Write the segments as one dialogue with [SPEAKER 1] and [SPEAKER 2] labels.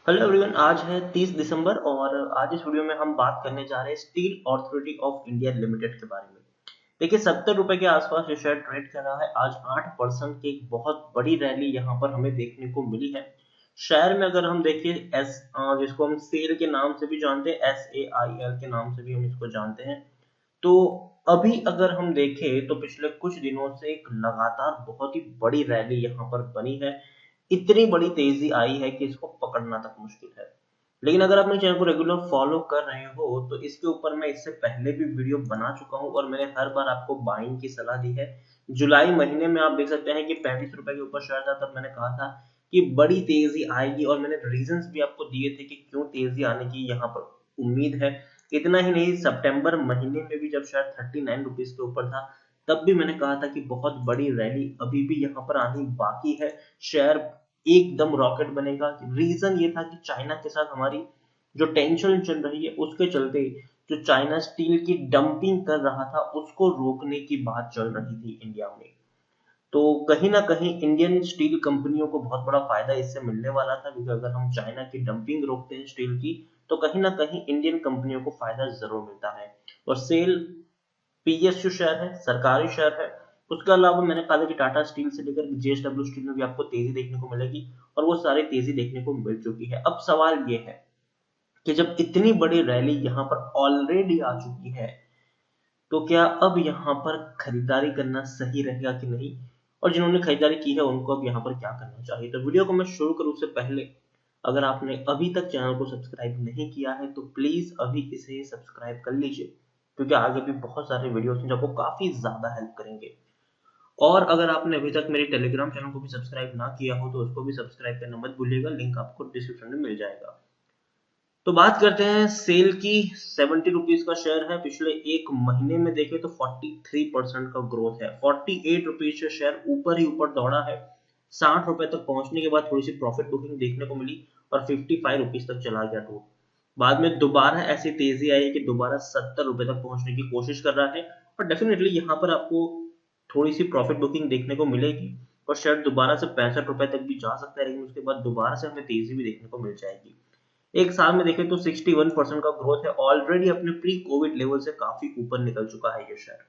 [SPEAKER 1] Hello everyone. आज है 30 दिसंबर और आज इस वीडियो में हम बात करने जा रहे हैं steel authority of India limited के बारे में। देखिए, 70 रुपए के आसपास ये शेयर ट्रेड कर रहा है। आज 8% की एक बहुत बड़ी रैली यहाँ पर हमें देखने को मिली है। शेयर में अगर हम देखिए जिसको हम सेल के नाम से भी जानते हैं, SAIL के नाम से भी हम इसको जानते हैं। तो अभी अगर हम देखें तो पिछले कुछ दिनों से एक लगातार बहुत ही बड़ी रैली यहाँ पर बनी है। इतनी बड़ी तेजी आई है कि इसको पकड़ना तक मुश्किल है। लेकिन अगर आप मेरे चैनल को रेगुलर फॉलो कर रहे हो तो इसके ऊपर मैं इससे पहले भी वीडियो बना चुका हूं और मैंने हर बार आपको बाइंग की सलाह दी है। जुलाई महीने में आप देख सकते हैं कि 35 रुपए के ऊपर शेयर था, तब मैंने कहा था कि बड़ी तेजी आएगी और मैंने रीजंस भी आपको दिए थे कि क्यों तेजी आने की यहाँ पर उम्मीद है। इतना ही नहीं, सितंबर महीने में भी जब शेयर 39 रुपीज के ऊपर था, तब भी मैंने कहा था कि बहुत बड़ी रैली अभी भी यहाँ पर आनी बाकी है। शेयर एकदम रॉकेट बनेगा। रीजन ये था कि चाइना के साथ हमारी जो टेंशन चल रही है उसके चलते जो चाइना स्टील की डंपिंग कर रहा था उसको रोकने की बात चल रही थी इंडिया में। तो कहीं ना कहीं इंडियन स्टील कंपनियों को बहुत बड़ा फायदा इससे मिलने वाला था, क्योंकि अगर हम चाइना की डंपिंग रोकते हैं स्टील की तो कहीं ना कहीं इंडियन कंपनियों को फायदा जरूर मिलता है। और सेल PSU शेयर है, सरकारी शेयर है। उसके अलावा मैंने कहा था कि टाटा स्टील से लेकर JSW स्टील में भी आपको तेजी देखने को मिलेगी और वो सारी तेजी देखने को मिल चुकी है। अब सवाल ये है कि जब इतनी बड़ी रैली यहाँ पर ऑलरेडी आ चुकी है तो क्या अब यहाँ पर खरीदारी करना सही रहेगा कि नहीं, और जिन्होंने खरीदारी की है उनको अब यहाँ पर क्या करना चाहिए। तो वीडियो को मैं शुरू करूँ उससे पहले, अगर आपने अभी तक चैनल को सब्सक्राइब नहीं किया है तो प्लीज अभी इसे सब्सक्राइब कर लीजिए, क्योंकि आगे भी बहुत सारे वीडियोस हैं जो आपको काफी ज्यादा हेल्प करेंगे। और अगर आपने अभी तक मेरे टेलीग्राम चैनल को भी सब्सक्राइब ना किया हो तो उसको भी सब्सक्राइब करना मत भूलिएगा, लिंक आपको डिस्क्रिप्शन में मिल जाएगा। तो बात करते हैं सेल की। 70 रुपीज का शेयर है। पिछले एक महीने में देखें तो 43% का ग्रोथ है। 48 रुपीज से शेयर ऊपर ही ऊपर दौड़ा है। 60 रुपए तक पहुंचने के बाद थोड़ी सी प्रॉफिट बुकिंग देखने को मिली और 55 रुपीज तक चला गया टूट। बाद में दोबारा ऐसी तेजी आई कि दोबारा 70 रुपए तक पहुंचने की कोशिश कर रहा है। और डेफिनेटली यहाँ पर आपको थोड़ी सी प्रॉफिट बुकिंग देखने को मिलेगी और शेयर दोबारा से 65 रुपए तक भी जा सकता है, लेकिन उसके बाद दोबारा से हमें तेजी भी देखने को मिल जाएगी। एक साल में देखें तो 61% का ग्रोथ है। ऑलरेडी अपने प्री कोविड लेवल से काफी ऊपर निकल चुका है ये शेयर।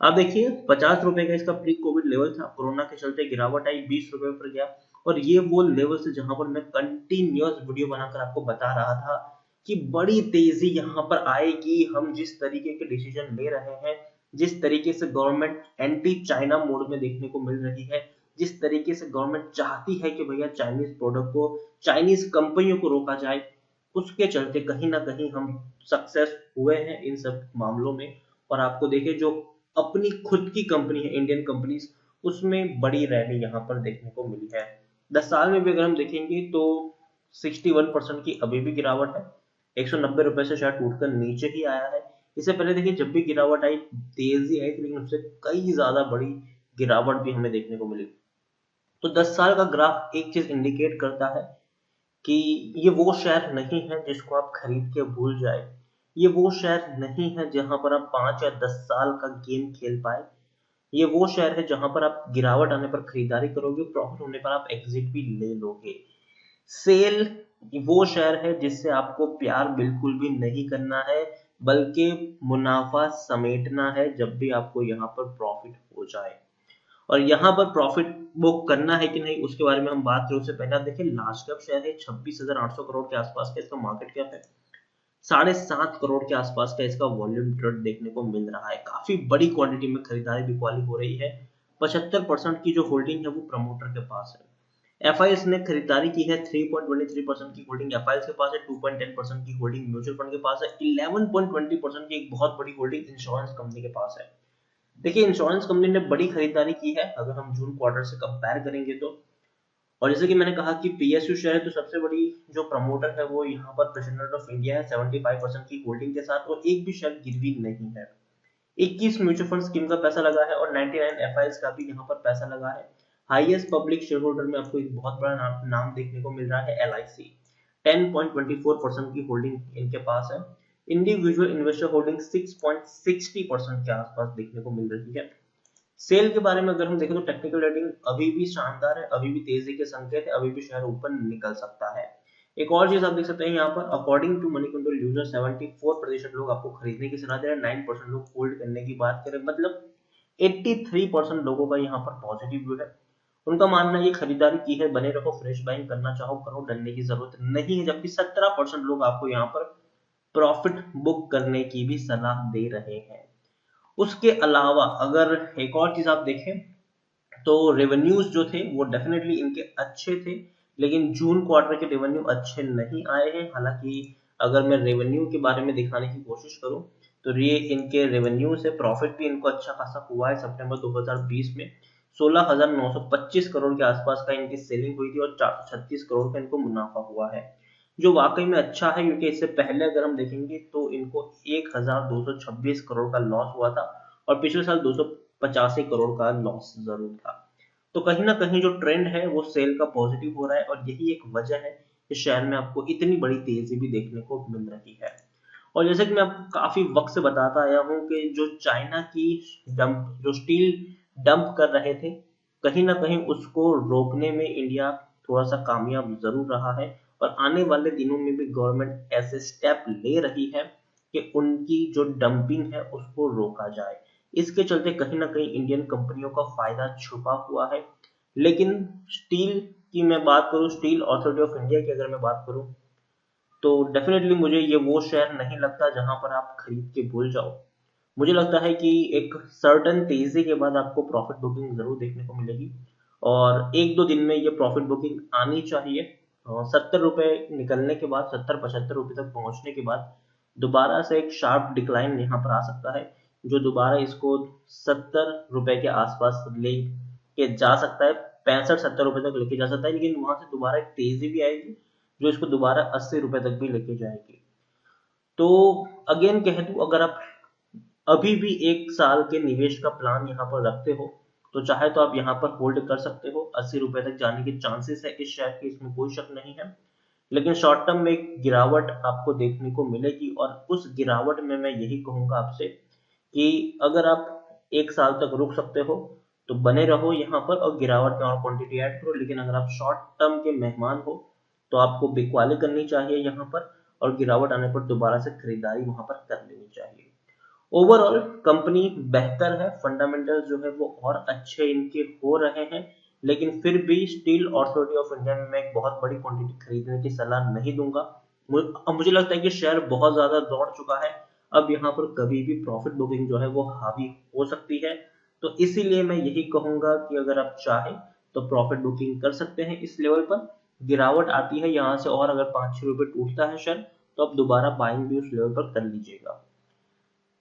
[SPEAKER 1] आप देखिए, 50 रुपए का इसका प्री कोविड लेवल था, कोरोना के चलते गिरावट आई, 20 रुपए पर गया। और ये वो लेवल से जहां पर मैं कंटिन्यूअस वीडियो बनाकर आपको बता रहा था कि बड़ी तेजी यहाँ पर आएगी। हम जिस तरीके के डिसीजन ले रहे हैं, जिस तरीके से गवर्नमेंट एंटी चाइना मोड में देखने को मिल रही है, जिस तरीके से गवर्नमेंट चाहती है कि भैया चाइनीज प्रोडक्ट को, चाइनीज कंपनियों को रोका जाए, उसके चलते कहीं ना कहीं हम सक्सेस हुए हैं इन सब मामलों में। और आपको देखिए, जो अपनी खुद की कंपनी है इंडियन कंपनीज, उसमें बड़ी रैली यहाँ पर देखने को मिली है। 10 साल में भी अगर हम देखेंगे तो 61% की अभी भी गिरावट है। 190 रुपए से शायद टूटकर नीचे ही आया है। इससे पहले देखिए, जब भी गिरावट आई, तेजी आई थी, लेकिन उससे कई ज्यादा बड़ी गिरावट भी हमें देखने को मिली। तो 10 साल का ग्राफ एक चीज इंडिकेट करता है कि ये वो शेयर नहीं है जिसको आप खरीद के भूल जाए। ये वो शेयर नहीं है जहां पर आप 5 या 10 साल का गेम खेल पाए। ये वो शेयर है जहां पर आप गिरावट आने पर खरीदारी करोगे, प्रॉफिट होने पर आप एग्जिट भी ले लोगे। सेल वो शेयर है जिससे आपको प्यार बिल्कुल भी नहीं करना है, बल्कि मुनाफा समेटना है जब भी आपको यहाँ पर प्रॉफिट हो जाए। और यहाँ पर प्रॉफिट बुक करना है कि नहीं उसके बारे में हम बात करें उससे पहले आप देखिए, लार्ज कैप शेयर है, 26,800 करोड़ के आसपास का इसका मार्केट कैप है। 7.5 करोड़ के आसपास का इसका वॉल्यूम ट्रेड देखने को मिल रहा है। काफी बड़ी क्वांटिटी में खरीदारी बिकवाली हो रही है। 75% की जो होल्डिंग है वो प्रमोटर के पास है। एफआईएस ने खरीदारी की है, 3.23% की होल्डिंग एफआईएस के पास है, 2.10% की होल्डिंग म्यूचुअल फंड के पास है, 11.20% की एक बहुत बड़ी होल्डिंग इंश्योरेंस कंपनी के पास है। देखिए, इंश्योरेंस कंपनी ने बड़ी खरीदारी की है अगर हम जून क्वार्टर से कंपेयर करेंगे तो। और जैसे कि मैंने कहा कि PSU शेयर है, तो सबसे बड़ी जो प्रमोटर है वो यहाँ पर प्रेसिडेंट ऑफ इंडिया है, 75% की होल्डिंग के साथ, और एक भी शेयर गिरवी नहीं है। 21 म्यूचुअल फंड स्कीम का पैसा लगा है और 99 एफआईएस का भी यहाँ पर पैसा लगा है। हाईएस्ट पब्लिक शेयर होल्डर में आपको एक बहुत बड़ा नाम देखने को मिल रहा है, LIC। 10.24% की होल्डिंग इनके पास है। इंडिविजुअल इन्वेस्टर होल्डिंग 6.60% के आसपास देखने को मिल रही है। सेल के बारे में अगर हम देखें तो टेक्निकल रेटिंग अभी भी शानदार है, अभी भी तेजी के संकेत है, अभी भी शेयर ऊपर निकल सकता है। एक और चीज आप देख सकते हैं यहाँ पर, according to Moneycontrol user 74% लोग आपको खरीदने की सलाह दे रहे हैं, 9% लोग होल्ड करने की बात करें, मतलब 83% लोगों का यहाँ पर पॉजिटिव व्यू है। उनका मानना है ये खरीदारी की है, बने रहो, फ्रेश बाइंग करना चाहो करो, डरने की जरूरत नहीं है। जबकि 17% लोग आपको यहाँ पर प्रॉफिट बुक करने की भी सलाह दे रहे हैं। उसके अलावा अगर एक और चीज आप देखें तो रेवेन्यूज जो थे वो डेफिनेटली इनके अच्छे थे, लेकिन जून क्वार्टर के रेवेन्यू अच्छे नहीं आए हैं। हालांकि अगर मैं रेवेन्यू के बारे में दिखाने की कोशिश करूं तो ये इनके रेवेन्यू से प्रॉफिट भी इनको अच्छा खासा हुआ है। सितंबर 2020 में 16,925 करोड़ के आसपास का इनकी सेलिंग हुई थी और 436 करोड़ का इनको मुनाफा हुआ है, जो वाकई में अच्छा है, क्योंकि इससे पहले अगर हम देखेंगे तो इनको 1,226 करोड़ का लॉस हुआ था और पिछले साल 285 करोड़ का लॉस जरूर था। तो कहीं ना कहीं जो ट्रेंड है वो सेल का पॉजिटिव हो रहा है और यही एक वजह है कि शेयर में आपको इतनी बड़ी तेजी भी देखने को मिल रही है। और जैसे कि मैं आपको काफी वक्त से बताता आया हूँ कि जो चाइना की डंप जो स्टील डंप कर रहे थे, कहीं ना कहीं उसको रोकने में इंडिया थोड़ा सा कामयाब जरूर रहा है और आने वाले दिनों में भी गवर्नमेंट ऐसे स्टेप ले रही है कि उनकी जो डंपिंग है उसको रोका जाए। इसके चलते कहीं ना कहीं इंडियन कंपनियों का फायदा छुपा हुआ है। लेकिन स्टील की मैं बात करूं, स्टील अथॉरिटी ऑफ इंडिया की अगर मैं बात करूं, तो डेफिनेटली मुझे ये वो शेयर नहीं लगता जहां पर आप खरीद के भूल जाओ। मुझे लगता है कि एक सर्टन तेजी के बाद आपको प्रॉफिट बुकिंग जरूर देखने को मिलेगी और एक दो दिन में ये प्रॉफिट बुकिंग आनी चाहिए। 70 रुपए निकलने के बाद, 70-75 रुपए तक पहुंचने के बाद दोबारा से एक शार्प डिक्लाइन यहाँ पर आ सकता है, जो दोबारा इसको 70 रुपए के आसपास ले के जा सकता है, 65-70 रुपए तक लेके जा सकता है। लेकिन वहां से दोबारा एक तेजी भी आएगी जो इसको दोबारा 80 रुपए तक भी लेके जाएगी। तो अगेन कह दूं, अगर आप अभी भी 1 साल के निवेश का प्लान यहाँ पर रखते हो तो चाहे तो आप यहाँ पर होल्ड कर सकते हो, 80 रुपए तक जाने के चांसेस है इस शेयर के, इसमें कोई शक नहीं है। लेकिन शॉर्ट टर्म में एक गिरावट आपको देखने को मिलेगी और उस गिरावट में मैं यही कहूंगा आपसे कि अगर आप 1 साल तक रुक सकते हो तो बने रहो यहाँ पर और गिरावट में और क्वांटिटी ऐड करो। लेकिन अगर आप शॉर्ट टर्म के मेहमान हो तो आपको बिकवाली करनी चाहिए यहाँ पर और गिरावट आने पर दोबारा से खरीदारी वहां पर कर लेनी चाहिए। ओवरऑल कंपनी बेहतर है, फंडामेंटल जो है वो और अच्छे इनके हो रहे हैं, लेकिन फिर भी स्टील अथॉरिटी ऑफ इंडिया में मैं एक बहुत बड़ी क्वांटिटी खरीदने की सलाह नहीं दूंगा। मुझे लगता है कि शेयर बहुत ज्यादा दौड़ चुका है, अब यहाँ पर कभी भी प्रॉफिट बुकिंग जो है वो हावी हो सकती है। तो इसीलिए मैं यही कहूंगा कि अगर आप चाहें तो प्रॉफिट बुकिंग कर सकते हैं इस लेवल पर। गिरावट आती है यहाँ से और अगर 5-6 रुपए टूटता है शेयर तो आप दोबारा बाइंग भी उस लेवल पर कर लीजिएगा।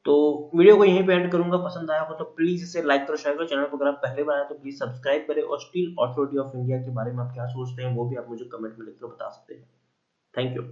[SPEAKER 1] तो वीडियो को यहीं पे एंड करूंगा, पसंद आया हो तो प्लीज इसे लाइक करो, शेयर करो, चैनल पर अगर आप पहले बार आए तो प्लीज सब्सक्राइब करें और स्टील अथॉरिटी ऑफ इंडिया के बारे में आप क्या सोचते हैं वो भी आप मुझे कमेंट में लिखकर बता सकते हैं। Thank you.